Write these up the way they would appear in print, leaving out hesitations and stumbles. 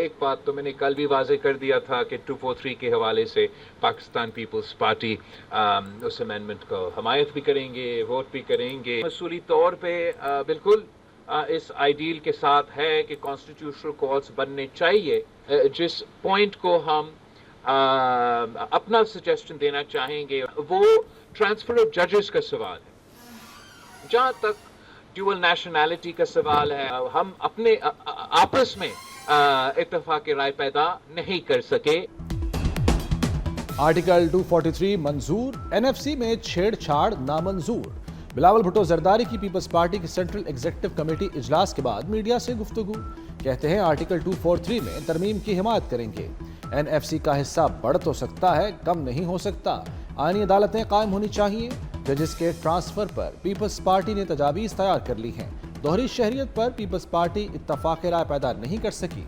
ایک بات تو میں نے کل بھی واضح کر دیا تھا کہ 243 کے حوالے سے پاکستان پیپلز پارٹی اس امینڈمنٹ کو حمایت بھی کریں گے، ووٹ بھی کریں گے۔ اصولی طور پہ بالکل اس آئیڈیل کے ساتھ ہے کہ کانسٹیٹیوشنل کورٹس بننے چاہیے۔ جس پوائنٹ کو ہم اپنا سجیشن دینا چاہیں گے وہ ٹرانسفر آف ججز کا سوال ہے۔ جہاں تک ڈیول نیشنلٹی کا سوال ہے، ہم اپنے آپس میں اتفاق رائے پیدا نہیں کر سکے۔ آرٹیکل 243 منظور، این ایف سی میں چھیڑ چھاڑ نامنظور۔ بلاول بھٹو زرداری کی پیپلز پارٹی کی سینٹرل ایگزیکٹو کمیٹی اجلاس کے بعد میڈیا سے گفتگو، کہتے ہیں آرٹیکل 243 میں ترمیم کی حمایت کریں گے۔ این ایف سی کا حصہ بڑھ تو سکتا ہے، کم نہیں ہو سکتا۔ آئینی عدالتیں قائم ہونی چاہیے۔ ججز کے ٹرانسفر پر پیپلز پارٹی نے تجاویز تیار کر لی ہیں۔ دوہری شہریت پر پیپلز پارٹی اتفاق رائے پیدا نہیں کر سکی۔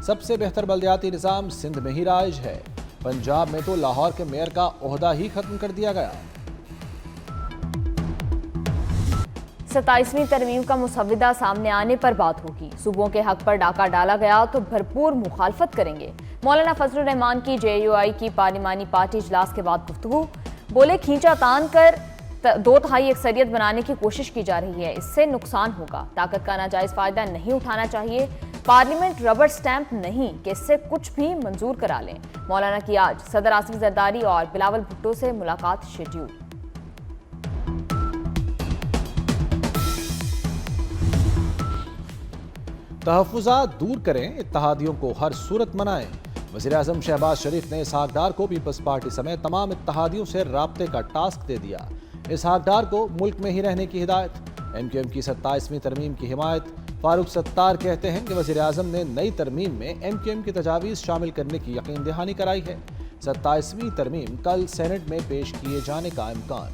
سب سے بہتر بلدیاتی نظام سندھ میں ہی رائج ہے۔ پنجاب میں تو لاہور کے میئر کا عہدہ ہی ختم کر دیا گیا۔ 27ویں ترمیم کا مسودہ سامنے آنے پر بات ہوگی۔ صوبوں کے حق پر ڈاکہ ڈالا گیا تو بھرپور مخالفت کریں گے۔ مولانا فضل الرحمان کی جے یو آئی کی پارلیمانی پارٹی اجلاس کے بعد گفتگو، بولے کھینچا تان کر 2/3 اکثریت بنانے کی کوشش کی جا رہی ہے، اس سے نقصان ہوگا۔ طاقت کا ناجائز فائدہ نہیں اٹھانا چاہیے۔ پارلیمنٹ ربڑ سٹیمپ نہیں کہ اس سے کچھ بھی منظور کرا لیں۔ مولانا کی آج صدر آصف زرداری اور بلاول بھٹو سے ملاقات شیڈیول۔ تحفظات دور کریں، اتحادیوں کو ہر صورت منائیں۔ وزیراعظم شہباز شریف نے اسحاق ڈار کو پیپلز پارٹی سمیت تمام اتحادیوں سے رابطے کا ٹاسک دے دیا۔ اسحاق ڈار کو ملک میں ہی رہنے کی ہدایت۔ ایم کیو ایم کی 27ویں ترمیم کی حمایت۔ فاروق ستار کہتے ہیں کہ وزیراعظم نے نئی ترمیم میں ایم کیو ایم کی تجاویز شامل کرنے کی یقین دہانی کرائی ہے۔ 27ویں ترمیم کل سینٹ میں پیش کیے جانے کا امکان۔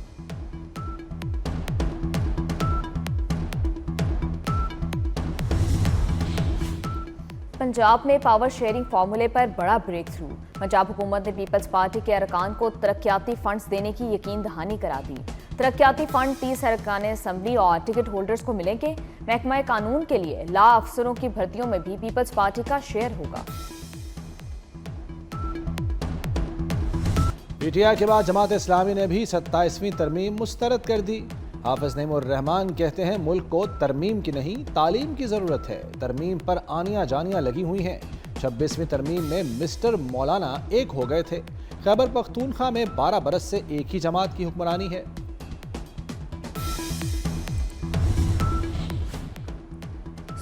پنجاب میں پاور شیئرنگ فارمولے پر بڑا بریک تھرو۔ پنجاب حکومت نے پیپلز پارٹی کے ارکان کو ترقیاتی فنڈز دینے کی یقین دہانی کرا دی۔ ترقیاتی فنڈ 30 ارکان اسمبلی اور ٹکٹ ہولڈرز کو ملیں گے۔ محکمہ قانون کے لیے لا افسروں کی بھرتیوں میں بھی پیپلز پارٹی کا شیئر ہوگا۔ پی ٹی آئی کے بعد جماعت اسلامی نے بھی 27ویں ترمیم مسترد کر دی۔ حافظ نعیم الرحمان کہتے ہیں ملک کو ترمیم کی نہیں تعلیم کی ضرورت ہے۔ ترمیم پر آنیاں جانیاں لگی ہوئی ہیں۔ 26ویں ترمیم میں مسٹر مولانا ایک ہو گئے تھے۔ خیبر پختونخوا میں 12 برس سے ایک ہی جماعت کی حکمرانی ہے۔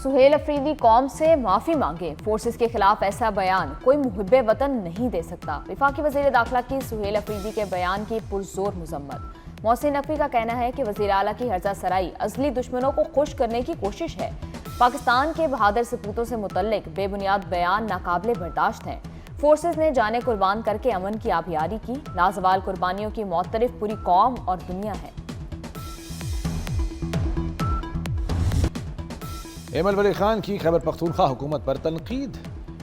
سہیل افریدی قوم سے معافی مانگے، فورسز کے خلاف ایسا بیان کوئی محب وطن نہیں دے سکتا۔ وفاقی وزیر داخلہ کی سہیل افریدی کے بیان کی پرزور مذمت۔ محسن نقوی کا کہنا ہے کہ وزیر اعلیٰ کی ہرزہ سرائی ازلی دشمنوں کو خوش کرنے کی کوشش ہے۔ پاکستان کے بہادر سپوتوں سے متعلق بے بنیاد بیان ناقابل برداشت ہیں۔ فورسز نے جانیں قربان کر کے امن کی آبیاری کی۔ لازوال قربانیوں کی معترف پوری قوم اور دنیا ہے۔ ایمل ولی خان کی خیبر پختونخوا حکومت پر تنقید۔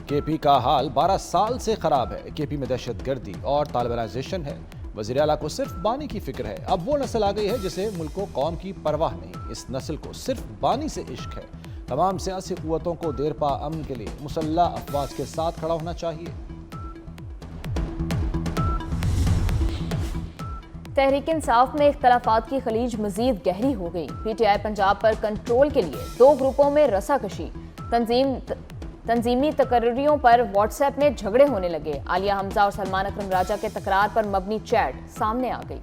کے پی کا حال 12 سال سے خراب ہے۔ کے پی میں دہشت گردی اور طالبانائزیشن ہے۔ وزیر اعلیٰ کو صرف بانی کی فکر ہے۔ اب وہ نسل آ گئی ہے جسے ملک و قوم کی پرواہ نہیں۔ اس نسل کو صرف بانی سے عشق ہے۔ تمام سیاسی قوتوں کو دیرپا امن کے لیے مسلح افواج کے ساتھ کھڑا ہونا چاہیے۔ تحریک انصاف میں اختلافات کی خلیج مزید گہری ہو گئی۔ P T I Punjab per control کے لیے 2 گروپوں میں رسا کشی۔ تنظیمی تقرریوں پر واٹس ایپ میں جھگڑے ہونے لگے۔ عالیہ حمزہ اور سلمان اکرم راجہ کے تکرار پر مبنی چیٹ سامنے آ گئی۔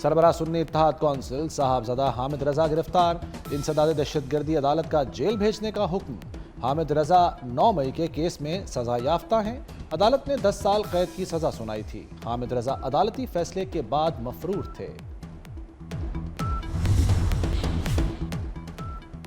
سربراہ سنی اتحاد کونسل صاحبزادہ حامد رضا گرفتار۔ انسداد دہشت گردی عدالت کا جیل بھیجنے کا حکم۔ حامد رضا 9 مئی کے کیس میں سزا یافتہ ہیں۔ عدالت نے 10 سال قید کی سزا سنائی تھی۔ حامد رضا عدالتی فیصلے کے بعد مفرور تھے۔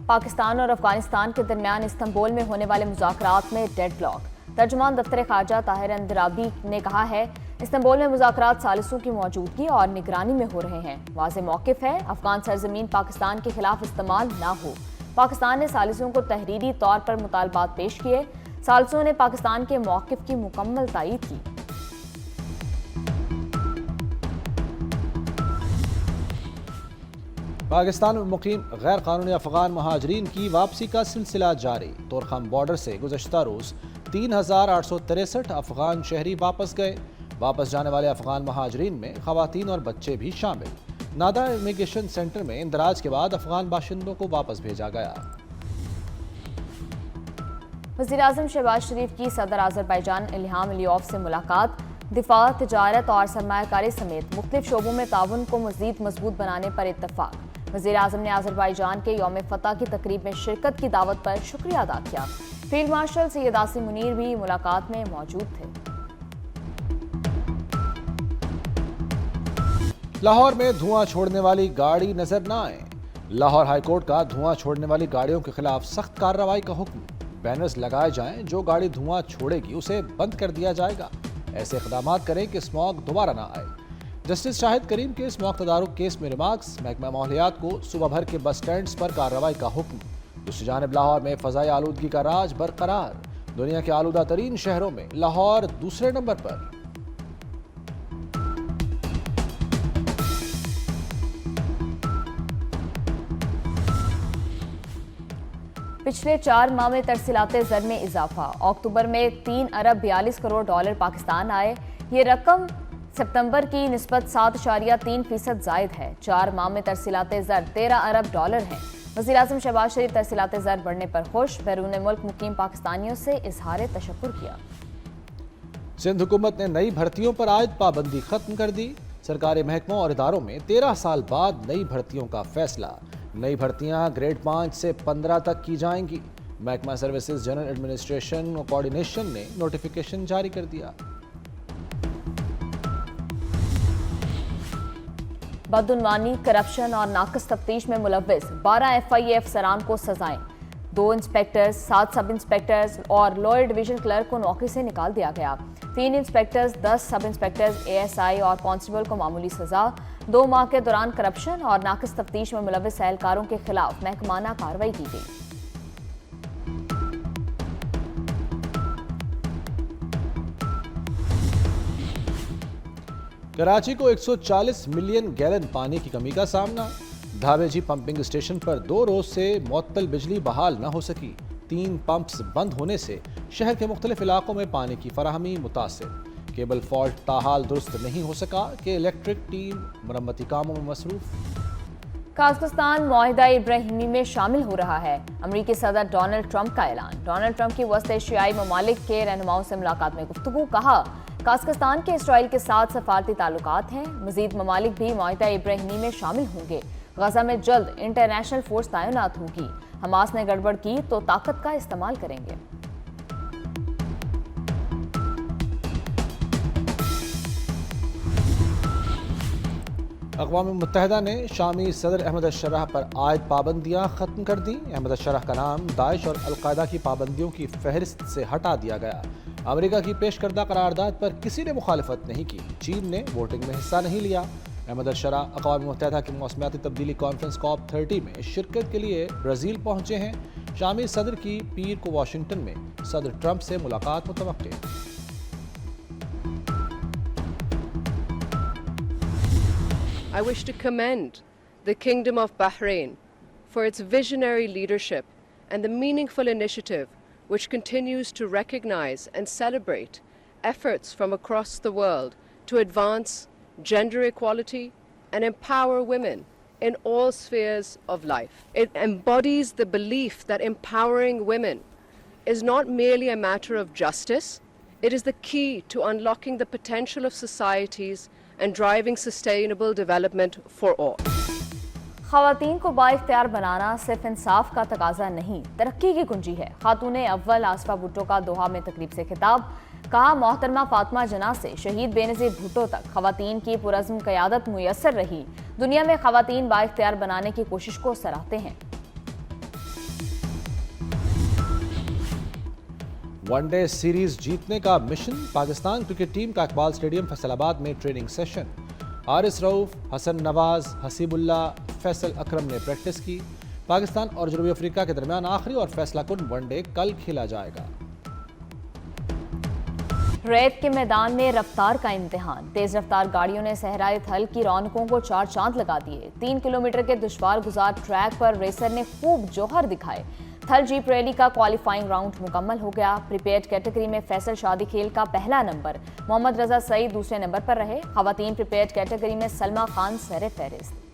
پاکستان اور افغانستان کے درمیان استنبول میں ہونے والے مذاکرات میں ڈیڈ لاک۔ ترجمان دفتر خارجہ طاہر اندرابی نے کہا ہے استنبول میں مذاکرات ثالثوں کی موجودگی اور نگرانی میں ہو رہے ہیں۔ واضح موقف ہے افغان سرزمین پاکستان کے خلاف استعمال نہ ہو۔ پاکستان نے ثالثوں کو تحریری طور پر مطالبات پیش کیے۔ ثالثوں نے پاکستان کے موقف کی مکمل تائید کی۔ پاکستان میں مقیم غیر قانونی افغان مہاجرین کی واپسی کا سلسلہ جاری۔ طورخم بارڈر سے گزشتہ روز 3863 افغان شہری واپس گئے۔ واپس جانے والے افغان مہاجرین میں خواتین اور بچے بھی شامل۔ نادا امیگریشن سینٹر میں اندراج کے بعد افغان باشندوں کو واپس بھیجا گیا۔ وزیراعظم شہباز شریف کی صدر آذربائیجان الہام علیوف سے ملاقات۔ دفاع، تجارت اور سرمایہ کاری سمیت مختلف شعبوں میں تعاون کو مزید مضبوط بنانے پر اتفاق۔ وزیراعظم نے آذربائیجان کے یوم فتح کی تقریب میں شرکت کی دعوت پر شکریہ ادا کیا۔ فیلڈ مارشل سید عاصم منیر بھی ملاقات میں موجود تھے۔ لاہور میں دھواں چھوڑنے والی گاڑی نظر نہ آئے۔ لاہور ہائی کورٹ کا دھواں چھوڑنے والی گاڑیوں کے خلاف سخت کارروائی کا حکم۔ بینرز لگائے جائیں، جو گاڑی دھواں چھوڑے گی اسے بند کر دیا جائے گا۔ ایسے اقدامات کریں کہ اسموگ دوبارہ نہ آئے۔ جسٹس شاہد کریم کے اسموگ تدارک کیس میں ریمارکس۔ محکمہ ماحولیات کو صبح بھر کے بس سٹینڈز پر کارروائی کا حکم۔ دوسری جانب لاہور میں فضائی آلودگی کا راج برقرار۔ دنیا کے آلودہ ترین شہروں میں لاہور دوسرے نمبر پر۔ پچھلے 4 ماہ میں ترسیلات زر میں اضافہ۔ اکتوبر میں 3 ارب 42 کروڑ ڈالر پاکستان آئے۔ یہ رقم ستمبر کی نسبت 7.3% زائد ہے۔ 4 ماہ میں ترسیلات زر 13 ارب ڈالر ہیں۔ وزیراعظم شہباز شریف ترسیلات زر بڑھنے پر خوش۔ بیرون ملک مقیم پاکستانیوں سے اظہار تشکر کیا۔ سندھ حکومت نے نئی بھرتیوں پر عائد پابندی ختم کر دی۔ سرکاری محکموں اور اداروں میں 13 سال بعد نئی بھرتیوں کا فیصلہ۔ نئی بھرتیاں گریڈ 5 سے 15 تک کی جائیں گی۔ محکمہ سروسز جنرل ایڈمنسٹریشن اور کوارڈینیشن نے نوٹیفیکیشن جاری کر دیا۔ بدعنوانی، کرپشن اور ناقص تفتیش میں ملوث 12 FIA افسران کو سزائیں۔ 2 انسپیکٹرز، 7 سب انسپیکٹرز اور لوئر ڈویژن کلرک کو نوکری سے نکال دیا گیا۔ 3 انسپیکٹرز، 10 سب انسپیکٹرز، ASI اور کانسٹیبل کو معمولی سزا۔ 2 ماہ کے دوران کرپشن اور ناقص تفتیش میں ملوث اہلکاروں کے خلاف محکمانہ کارروائی کی گئی۔ کراچی کو 140 ملین گیلن پانی کی کمی کا سامنا۔ دھابے جی پمپنگ اسٹیشن پر 2 روز سے معطل بجلی بحال نہ ہو سکی۔ 3 پمپس بند ہونے سے شہر کے مختلف علاقوں میں پانی کی فراہمی متاثر۔ کیبل فالٹ تاحال درست نہیں ہو سکا کہ الیکٹرک ٹیم مرمتی کاموں میں مصروف۔ قازقستان معاہدہ ابراہیمی میں شامل ہو رہا ہے۔ امریکی صدر ڈونلڈ ٹرمپ کا اعلان۔ ڈونلڈ ٹرمپ کی وسط ایشیائی ممالک کے رہنماؤں سے ملاقات میں گفتگو۔ کہا، قازقستان کے اسرائیل کے ساتھ سفارتی تعلقات ہیں۔ مزید ممالک بھی معاہدہ ابراہیمی میں شامل ہوں گے۔ غزہ میں جلد انٹرنیشنل فورس تعینات ہوگی۔ حماس نے گڑبڑ کی تو طاقت کا استعمال کریں گے۔ اقوام متحدہ نے شامی صدر احمد الشرح پر عائد پابندیاں ختم کر دیں۔ احمد الشرح کا نام داعش اور القاعدہ کی پابندیوں کی فہرست سے ہٹا دیا گیا۔ امریکہ کی پیش کردہ قرارداد پر کسی نے مخالفت نہیں کی۔ چین نے ووٹنگ میں حصہ نہیں لیا۔ احمد الشرح اقوام متحدہ کی موسمیاتی تبدیلی کانفرنس COP30 میں شرکت کے لیے برازیل پہنچے ہیں۔ شامی صدر کی پیر کو واشنگٹن میں صدر ٹرمپ سے ملاقات متوقع۔ I wish to commend the Kingdom of Bahrain for its visionary leadership and the meaningful initiative which continues to recognize and celebrate efforts from across the world to advance gender equality and empower women in all spheres of life. It embodies the belief that empowering women is not merely a matter of justice, it is the key to unlocking the potential of societies and driving sustainable development for all. خواتین کو بااختیار بنانا صرف انصاف کا تقاضا نہیں، ترقی کی کنجی ہے۔ خاتون اول آصفہ بھٹو کا دوحہ میں تقریب سے خطاب۔ کہا، محترمہ فاطمہ جناح سے شہید بے نظیر بھٹو تک خواتین کی پرعزم قیادت میسر رہی۔ دنیا میں خواتین بااختیار بنانے کی کوشش کو سراہتے ہیں۔ ون ڈے سیریز جیتنے کا مشن۔ پاکستان کرکٹ ٹیم کا اقبال اسٹیڈیم فیصل آباد میں ٹریننگ سیشن۔ حارث رؤف، حسن نواز، حسیب اللہ، فیصل اکرم نے پریکٹس کی۔ پاکستان اور جنوبی افریقہ کے درمیان آخری اور فیصلہ کن ون ڈے کل کھیلا جائے گا۔ ریت کے میدان میں رفتار کا امتحان، تیز رفتار گاڑیوں نے صحرائے تھل کی رونقوں کو چار چاند لگا دیے۔ 3 کلومیٹر کے دشوار گزار ٹریک پر ریسر نے خوب جوہر دکھائے۔ تھل جیپ ریلی کا کوالیفائنگ راؤنڈ مکمل ہو گیا۔ پریپیئرڈ کیٹیگری میں فیصل شادی کھیل کا پہلا نمبر، محمد رضا سعید دوسرے نمبر پر رہے۔ خواتین پریپیئرڈ کیٹیگری میں سلمہ خان سر فہرست۔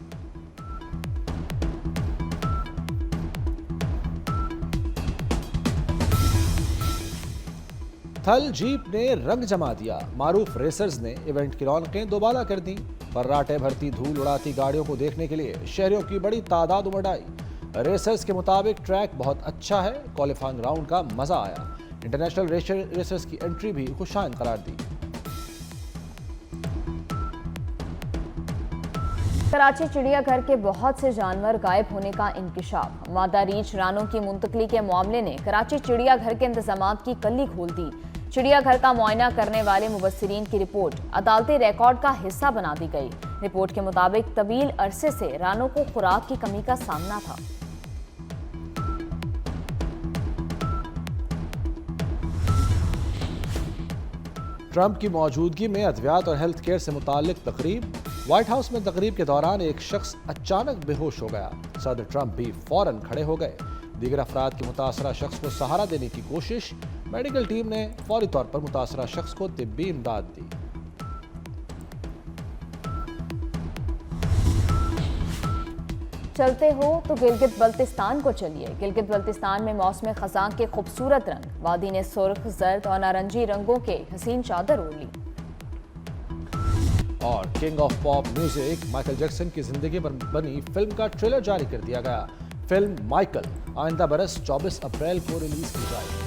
تھل جیپ نے رنگ جما دیا، معروف ریسرز نے ایونٹ کی رونقیں دوبالا کر دیں۔ فراٹے بھرتی دھول اڑاتی گاڑیوں کو دیکھنے کے لیے شہریوں کی بڑی تعداد امڑ آئی۔ ریسرز کے مطابق ٹریک بہت اچھا ہے، کوالیفائنگ راؤنڈ کا مزہ آیا۔ انٹرنیشنل ریسرز کی انٹری بھی خوشائند قرار دی۔ کراچی چڑیا گھر کے بہت سے جانور غائب ہونے کا انکشاف، مادہ ریچھ رانوں کی منتقلی کے معاملے نے کراچی چڑیا گھر کے انتظامات کی کلی کھول دی۔ چڑیا گھر کا معائنہ کرنے والے مبصرین کی رپورٹ عدالتی ریکارڈ کا حصہ بنا دی گئی۔ رپورٹ کے مطابق طویل عرصے سے رانوں کو خوراک کی کمی کا سامنا تھا۔ ٹرمپ کی موجودگی میں ادویات اور ہیلتھ کیئر سے متعلق تقریب، وائٹ ہاؤس میں تقریب کے دوران ایک شخص اچانک بے ہوش ہو گیا۔ صدر ٹرمپ بھی فوراً کھڑے ہو گئے۔ دیگر افراد کی متاثرہ شخص کو سہارا دینے کی کوشش، میڈیکل ٹیم نے فوری طور پر متاثرہ شخص کو طبی امداد دی۔ چلتے ہو تو گلگت بلتستان کو چلیے۔ گلگت بلتستان میں موسم خزاں کے خوبصورت رنگ، وادی نے سرخ، زرد اور نارنجی رنگوں کے حسین چادر اوڑھ لی۔ اور king of pop music Michael Jackson کی زندگی پر بنی فلم کا ٹریلر جاری کر دیا گیا۔ فلم مائیکل آئندہ برس 24 اپریل کو ریلیز کی جائے گی۔